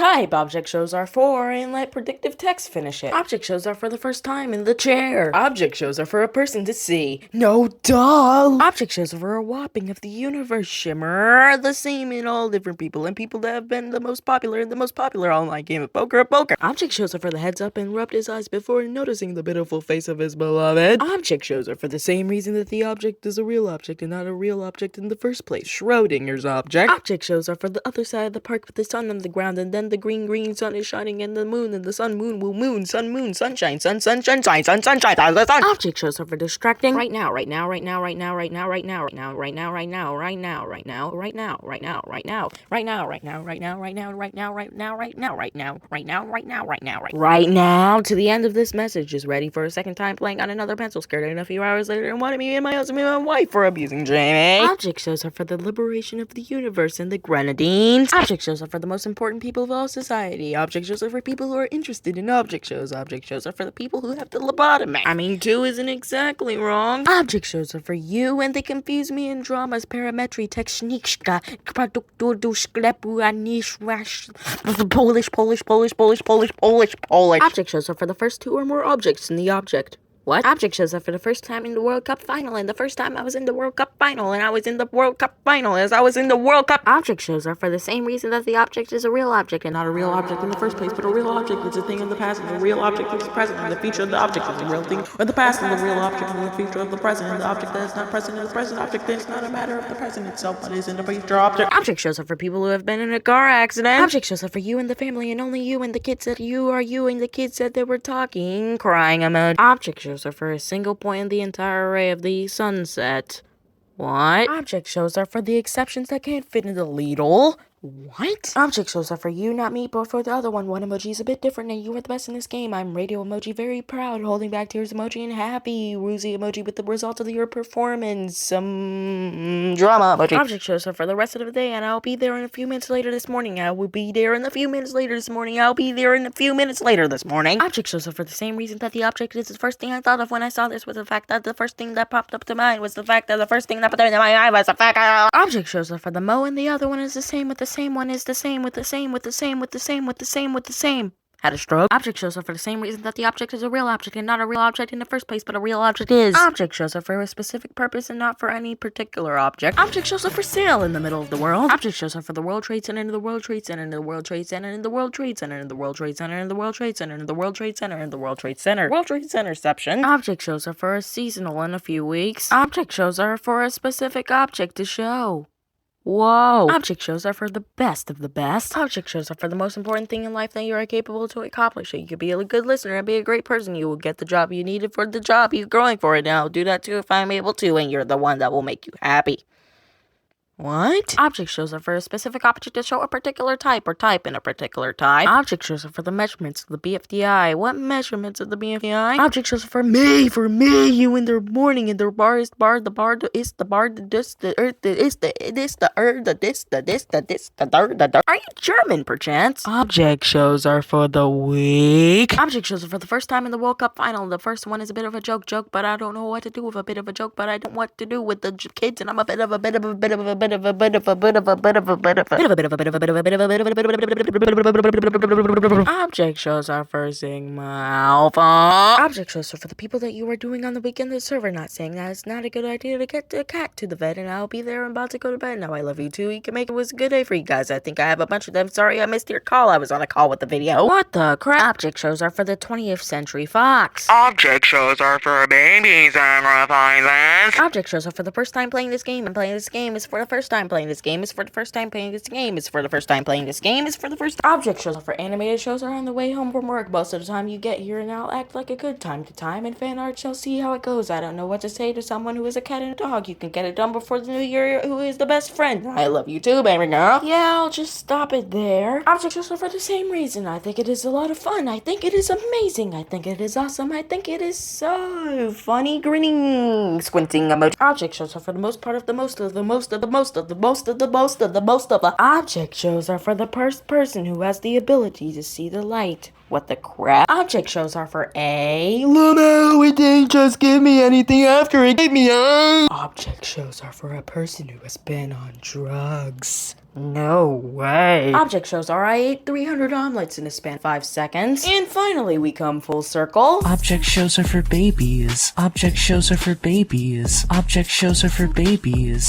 type. Object shows are for, and let predictive text finish it. Object shows are for the first time in the chair. Object shows are for a person to see. No duh. Object shows are for a whopping of the universe shimmer. The same in all different people, and people that have been the most popular in the most popular online game of poker. Object shows are for the heads up and rubbed his eyes before noticing the pitiful face of his beloved. Object shows are for the same reason that the object is a real object and not a real object in the first place. Schrodinger's object. Object shows are for the other side of the park with the sun on the ground, and then the green sun is shining, and the moon and the sun will moon, sunshine, sunshine, the sun. Object shows are for distracting. Right now. Right now, to the end of this message is ready for a second time playing on another pencil skirt, and a few hours later and wanted me and my husband and my wife for abusing Jamie. Object shows are for the liberation of the universe and the grenadines. Object shows are for the most important people of all society. Object shows are for people who are interested in object shows. Object shows are for the people who have the lobotomy. I mean, 2 isn't exactly wrong. Object shows are for you, and they confuse me in dramas, parametry, techniczka, Polish. Object shows are for the first 2 or more objects in the object. What? Object shows up for the first time in the World Cup final, and the first time I was in the World Cup final, and I was in the World Cup final as I was in the World Cup. Object shows are for the same reason that the object is a real object and not a real object in the first place, but a real object is a thing in the past, and the real object is the present, and the future of the object is a real thing or the past, and the real object and the future of the present, and the object that is not present in the present object is not a matter of the present itself, but is in the future object. Object shows are for people who have been in a car accident. Object shows are for you and the family, and only you and the kids that you are you and the kids that they were talking, crying emoji. Object shows are for a single point in the entire array of the sunset. What? Object shows are for the exceptions that can't fit in the ladle. What? Object shows are for you, not me, but for the other one. One emoji is a bit different, and you are the best in this game. I'm radio emoji, very proud, holding back tears emoji, and happy woozy emoji with the results of your performance. Some drama emoji. Object shows are for the rest of the day, and I'll be there in a few minutes later this morning. I will be there in a few minutes later this morning. I'll be there in a few minutes later this morning. Object shows are for the same reason that the object is the first thing I thought of when I saw this, was the fact that the first thing that popped up to mind was the fact that the first thing that popped into my eye was the fact that object shows are for the mo, and the other one is the same with the same one is the same with the same with the same with the same with the same with the same. Had a stroke. Object shows are for the same reason that the object is a real object and not a real object in the first place, but a real object is. Object shows are for a specific purpose and not for any particular object. Object shows are for sale in the middle of the world. Object shows are for the World Trade Center and the World Trade Center and the World Trade Center and the World Trade Center and the World Trade Center and the World Trade Center and the World Trade Center and the World Trade Center. World Trade Centerception. Object shows are for a seasonal in a few weeks. Object shows are for a specific object to show. Whoa. Object shows are for the best of the best. Object shows are for the most important thing in life that you are capable to accomplish. So you could be a good listener and be a great person. You will get the job you needed for the job you're growing for it. And I'll do that too if I'm able to, and you're the one that will make you happy. What? Object shows are for a specific object to show a particular type or type in a particular type. Object shows are for the measurements of the bfdi. What measurements of the bfdi? Object shows are for me, you in the morning, and the bar is bar, the bar is the bar, the this, the earth, the is the this, the earth, the this, the this, the this, the dirt. Are you German, perchance? Object shows are for the week. Object shows are for the first time in the World Cup final. The first one is a bit of a joke, but I don't know what to do with a bit of a joke, but I don't know what to do with the kids, and I'm a bit of a object shows are for Sigma Alpha. Object shows are for the people that you are doing on the weekend the server, not saying that it's not a good idea to get the cat to the vet, and I'll be there. I'm about to go to bed now. I love you too. You can make it was a good day for you guys. I think I have a bunch of them. Sorry I missed your call. I was on a call with the video. What the crap? Object shows are for the 20th Century Fox. Object shows are for baby sacrifices. Object shows are for the first time playing this game, and playing this game is for the first time playing this game is for the first time playing this game is for the first time playing this game is for the first. Object shows are for animated shows are on the way home from work most of the time you get here, and I'll act like a good time to time, and fan art shall see how it goes. I don't know what to say to someone who is a cat and a dog. You can get it done before the new year. Who is the best friend? I love you too, baby girl. Yeah, I'll just stop it there. Object shows are for the same reason. I think it is a lot of fun. I think it is amazing. I think it is awesome. I think it is so funny. Grinning, squinting emoji. Object shows are for the most part of the most of the most of the most of the most of the most of the most of the object shows are for the person who has the ability to see the light. What the crap? Object shows are for A. Lamo, it didn't just give me anything after it gave me a. Object shows are for a person who has been on drugs. No way. Object shows are I ate 300 omelets in a span of 5 seconds. And finally we come full circle. Object shows are for babies. Object shows are for babies. Object shows are for babies.